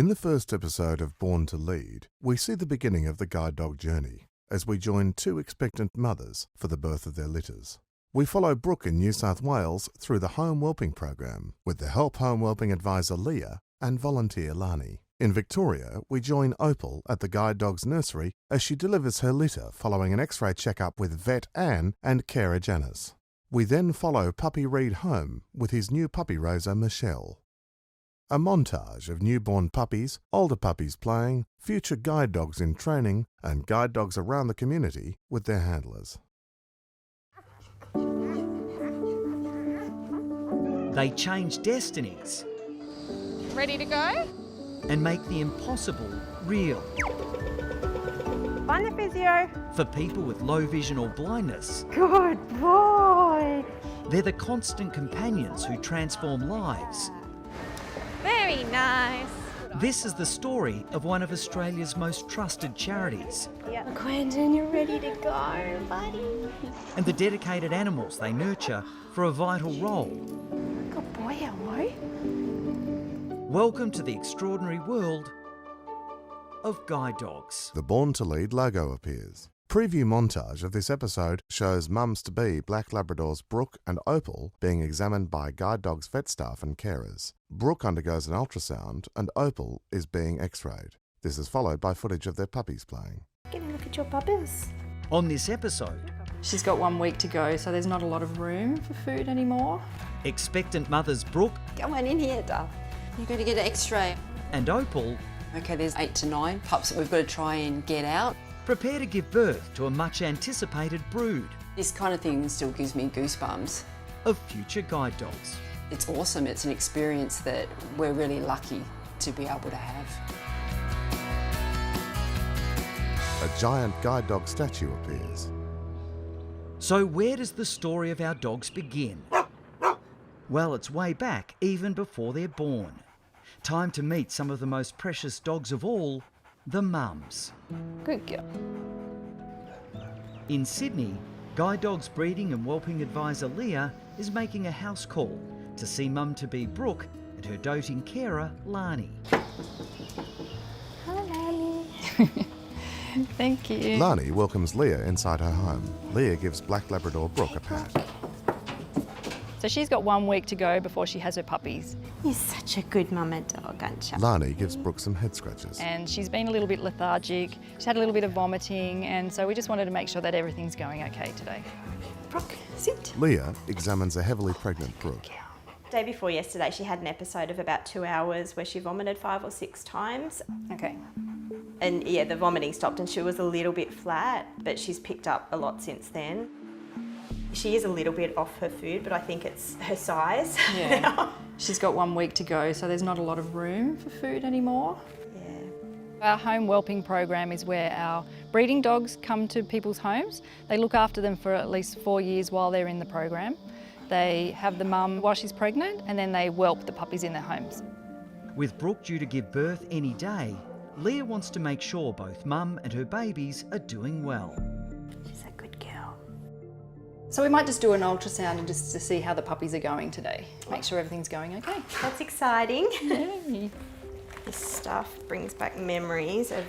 In the first episode of Born to Lead, we see the beginning of the guide dog journey as we join two expectant mothers for the birth of their litters. We follow Brooke in New South Wales through the home whelping program with the Help Home Whelping advisor Leah and volunteer Lani. In Victoria, we join Opal at the guide dog's nursery as she delivers her litter following an X-ray checkup with vet Anne and carer Janice. We then follow Puppy Reed home with his new puppy raiser Michelle. A montage of newborn puppies, older puppies playing, future guide dogs in training, and guide dogs around the community with their handlers. They change destinies. Ready to go? And make the impossible real. Find the physio. For people with low vision or blindness, Good boy. they're the constant companions who transform lives. Very nice. This is the story of one of Australia's most trusted charities Quentin, you're ready to go, buddy. and the dedicated animals they nurture for a vital role. Good boy, Elmo. Welcome to the extraordinary world of guide dogs. The Born to Lead logo appears. Preview montage of this episode shows mums-to-be Black Labradors Brooke and Opal being examined by guide dogs vet staff and carers. Brooke undergoes an ultrasound and Opal is being x-rayed. This is followed by footage of their puppies playing. Get a look at your puppies. On this episode, She's got 1 week to go, so there's not a lot of room for food anymore. expectant mothers Brooke Go on in here, Duff. You're going to get an x-ray. and Opal Okay, there's 8 to 9 pups that we've got to try and get out. prepare to give birth to a much anticipated brood This kind of thing still gives me goosebumps. of future guide dogs. It's awesome. It's an experience that we're really lucky to be able to have. A giant guide dog statue appears. So where does the story of our dogs begin? Well, it's way back, even before they're born. Time to meet some of the most precious dogs of all, the mums. Good girl. In Sydney, guide dogs breeding and whelping advisor Leah is making a house call to see mum-to-be Brooke and her doting carer Lani. Hello, Lani. Thank you. Lani welcomes Leah inside her home. Leah gives Black Labrador Brooke a pat. So she's got 1 week to go before she has her puppies. You're such a good mama dog, aren't you? Lani gives Brooke some head scratches. And she's been a little bit lethargic. She's had a little bit of vomiting, and so we just wanted to make sure that everything's going okay today. Brooke, sit. Leah examines a heavily pregnant Brooke. Day before yesterday, she had an episode of about 2 hours where she vomited 5 or 6 times. Okay. And yeah, the vomiting stopped and she was a little bit flat, but she's picked up a lot since then. She is a little bit off her food, but I think it's her size. Yeah. She's got 1 week to go, so there's not a lot of room for food anymore. Yeah. Our home whelping program is where our breeding dogs come to people's homes. They look after them for at least 4 years while they're in the program. They have the mum while she's pregnant, and then they whelp the puppies in their homes. With Brooke due to give birth any day, Leah wants to make sure both mum and her babies are doing well. She's a good girl. So we might just do an ultrasound and just to see how the puppies are going today. Make sure everything's going okay. That's exciting. Yay. This stuff brings back memories of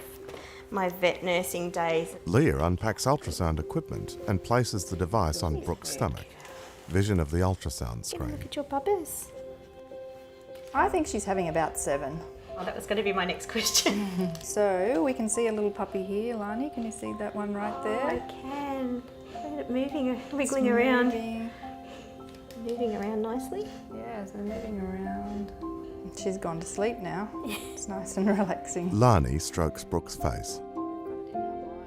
my vet nursing days. Leah unpacks ultrasound equipment and places the device on Brooke's stomach. Vision of the ultrasound Get a look screen. at your puppies. I think she's having about 7. Oh, that was going to be my next question. So we can see a little puppy here, Lani. Can you see that one right I there? can. Look at it moving, wiggling around. Moving. Moving around nicely. Yeah, so moving around. She's gone to sleep now. It's nice and relaxing. Lani strokes Brooke's face.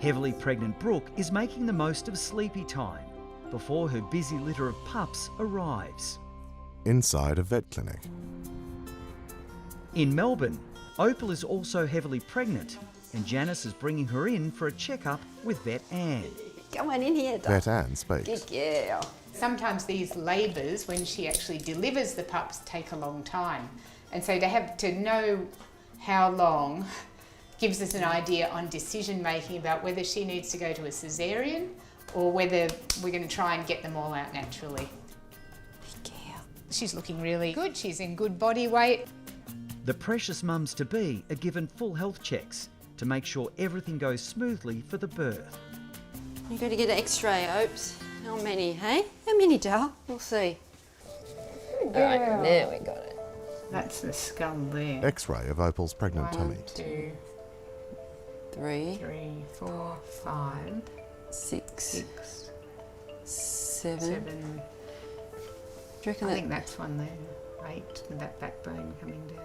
Heavily pregnant Brooke is making the most of sleepy time before her busy litter of pups arrives. Inside a vet clinic. In Melbourne, Opal is also heavily pregnant and Janice is bringing her in for a checkup with vet Anne. Go on in here, Duff. Vet Anne speaks. Good girl. Sometimes these labours, when she actually delivers the pups, take a long time. And so to have to know how long gives us an idea on decision making about whether she needs to go to a caesarean or whether we're going to try and get them all out naturally. Good girl. She's looking really good. She's in good body weight. The precious mums-to-be are given full health checks to make sure everything goes smoothly for the birth. You've got to get an x-ray, Opes. How many, hey? How many, Dal? We'll see. All right, there we got it. That's the skull there. X-ray of Opal's pregnant 1, tummy. 2, 3, 3, 4, 5, 6, 6, 7. 7. Do you reckon I that? think that's one there. 8, with that backbone coming down there.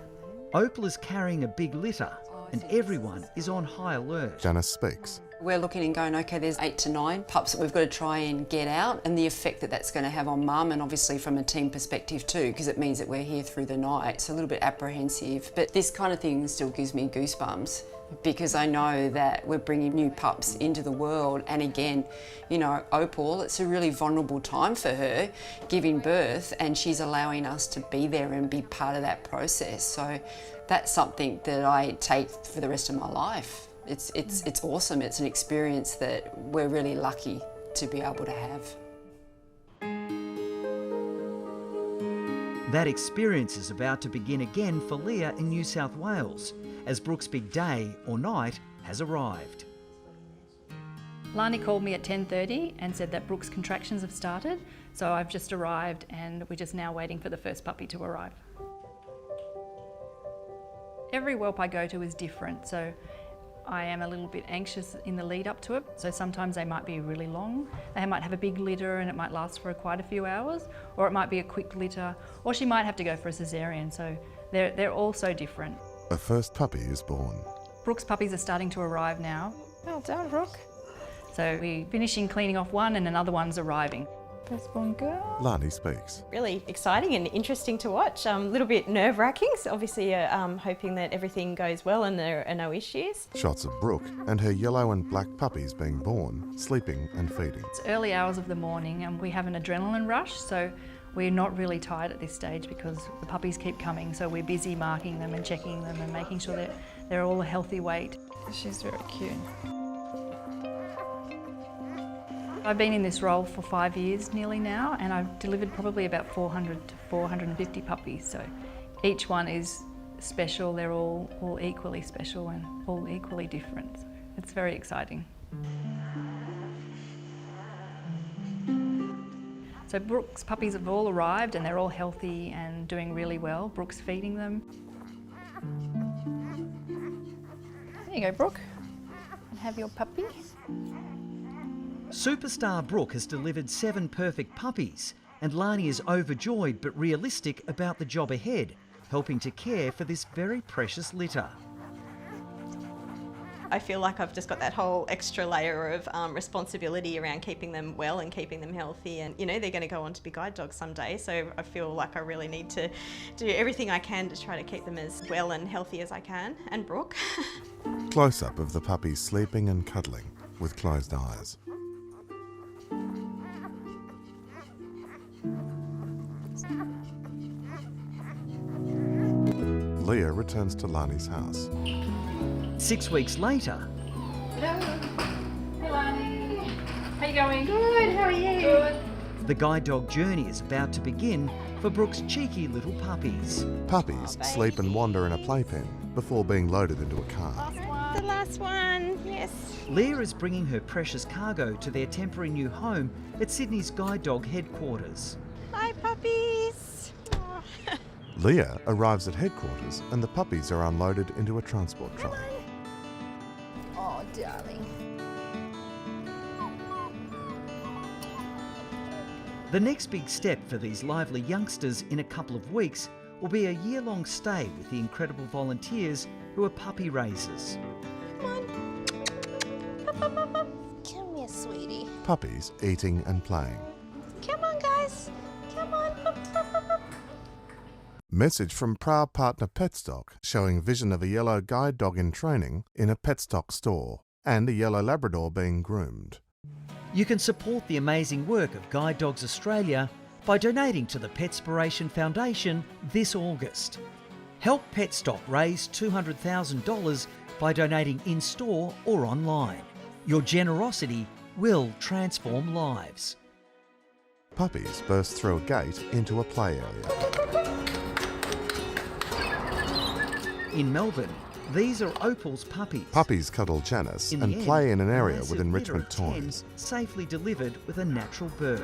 Opal is carrying a big litter and everyone is on high alert. Janice speaks. We're looking and going, okay, there's 8 to 9 pups that we've got to try and get out, and the effect that that's going to have on mum, and obviously from a team perspective too, because it means that we're here through the night. It's a little bit apprehensive, but this kind of thing still gives me goosebumps because I know that we're bringing new pups into the world. And again, you know, Opal, it's a really vulnerable time for her giving birth, and she's allowing us to be there and be part of that process. So that's something that I take for the rest of my life. It's awesome. It's an experience that we're really lucky to be able to have. That experience is about to begin again for Leah in New South Wales, as Brooke's big day or night has arrived. Lani called me at 10:30 and said that Brooke's contractions have started, so I've just arrived and we're just now waiting for the first puppy to arrive. Every whelp I go to is different, so I am a little bit anxious in the lead up to it. So sometimes they might be really long. They might have a big litter and it might last for quite a few hours, or it might be a quick litter, or she might have to go for a cesarean. So they're all so different. A first puppy is born. Brooke's puppies are starting to arrive now. Well done, Brooke. So we're finishing cleaning off one and another one's arriving. Firstborn girl. Lani speaks. Really exciting and interesting to watch. A little bit nerve-wracking, so obviously hoping that everything goes well and there are no issues. Shots of Brooke and her yellow and black puppies being born, sleeping and feeding. It's early hours of the morning and we have an adrenaline rush, so we're not really tired at this stage because the puppies keep coming, so we're busy marking them and checking them and making sure that they're all a healthy weight. She's very cute. I've been in this role for 5 years nearly now, and I've delivered probably about 400 to 450 puppies, so each one is special. They're all equally special and all equally different. So it's very exciting. So Brooke's puppies have all arrived and they're all healthy and doing really well. Brooke's feeding them. There you go, Brooke. And have your puppy. Superstar Brooke has delivered 7 perfect puppies, and Lani is overjoyed but realistic about the job ahead, helping to care for this very precious litter. I feel like I've just got that whole extra layer of responsibility around keeping them well and keeping them healthy, and you know they're going to go on to be guide dogs someday, so I feel like I really need to do everything I can to try to keep them as well and healthy as I can. And Brooke. Close-up of the puppies sleeping and cuddling with closed eyes. Leah returns to Lani's house. 6 weeks later, Hey Lani, how you going? Good, how are you? Good. the guide dog journey is about to begin for Brooke's cheeky little puppies. Puppies sleep and wander in a playpen before being loaded into a car. The last one, yes. Leah is bringing her precious cargo to their temporary new home at Sydney's guide dog headquarters. Hi, puppies. Oh. Leah arrives at headquarters and the puppies are unloaded into a transport trolley. Oh, darling. The next big step for these lively youngsters in a couple of weeks will be a year-long stay with the incredible volunteers who are puppy raisers. Come here, sweetie. Puppies eating and playing. Come on, guys. Come on. Message from proud partner Petstock showing vision of a yellow guide dog in training in a Petstock store and a yellow Labrador being groomed. You can support the amazing work of Guide Dogs Australia by donating to the Petspiration Foundation this August. Help Petstock raise $200,000 by donating in-store or online. Your generosity will transform lives. Puppies burst through a gate into a play area. In Melbourne, these are Opal's puppies. Puppies cuddle Janice In the and end, play in an a area massive with litter enrichment of 10 toys. safely delivered with a natural birth.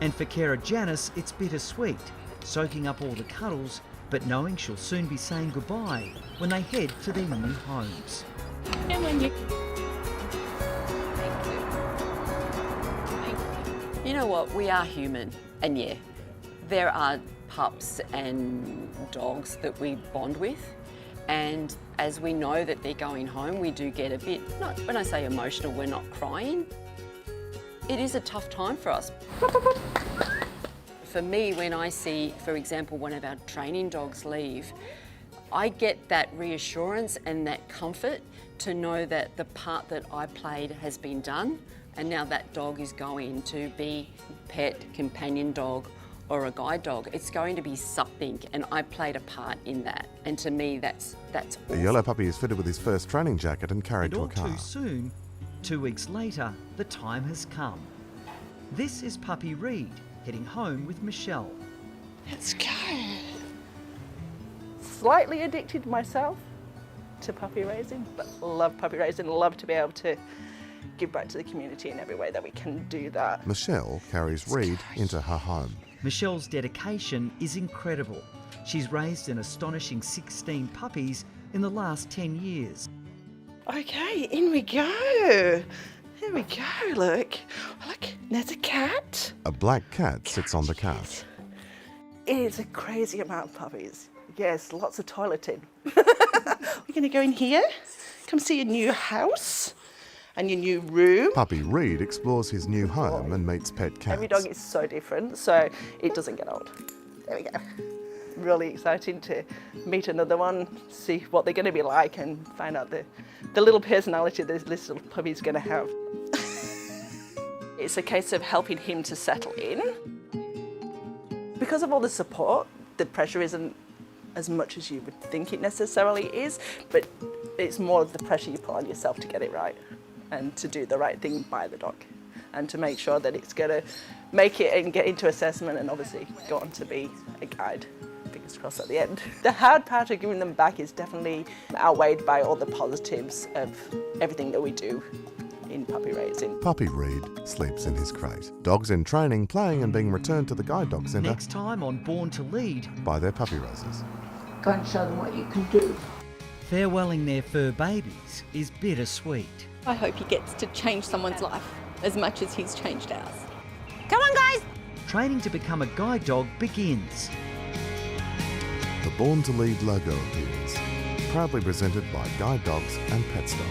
And for carer Janice, it's bittersweet, soaking up all the cuddles, but knowing she'll soon be saying goodbye when they head to their new homes. You know what, we are human, and yeah, there are pups and dogs that we bond with, and as we know that they're going home, we do get a bit, not, when I say emotional, we're not crying. It is a tough time for us. For me, when I see, for example, one of our training dogs leave, I get that reassurance and that comfort to know that the part that I played has been done, and now that dog is going to be pet, companion dog, or a guide dog. It's going to be something, and I played a part in that. And to me, that's awesome. The yellow puppy is fitted with his first training jacket and carried And to all a car. too soon, 2 weeks later, the time has come. This is Puppy Reed heading home with Michelle. Let's go. Slightly addicted myself to puppy raising, but love puppy raising, love to be able to give back to the community in every way that we can do that. Michelle carries Reed into her home. Michelle's dedication is incredible. She's raised an astonishing 16 puppies in the last 10 years. Okay, in we go. There we go, look. Look, there's a cat. A black cat sits on the couch. It is a crazy amount of puppies. Yes, lots of toileting. We're gonna go in here, come see your new house and your new room. Puppy Reed explores his new home and meets pet cats. Every dog is so different, so it doesn't get old. There we go. Really exciting to meet another one, see what they're going to be like, and find out the little personality this little puppy's going to have. It's a case of helping him to settle in. Because of all the support, the pressure isn't as much as you would think it necessarily is, but it's more of the pressure you put on yourself to get it right and to do the right thing by the dog and to make sure that it's going to make it and get into assessment and obviously go on to be a guide. Fingers crossed at the end. The hard part of giving them back is definitely outweighed by all the positives of everything that we do in puppy raising. Puppy Reed sleeps in his crate. Dogs in training, playing and being returned to the guide dog centre Next time on Born to Lead, by their puppy raisers. Go and show them what you can do. farewelling their fur babies is bittersweet. I hope he gets to change someone's life as much as he's changed ours. Come on, guys! Training to become a guide dog begins. The Born to Lead logo appears, proudly presented by Guide Dogs and Pet Stop.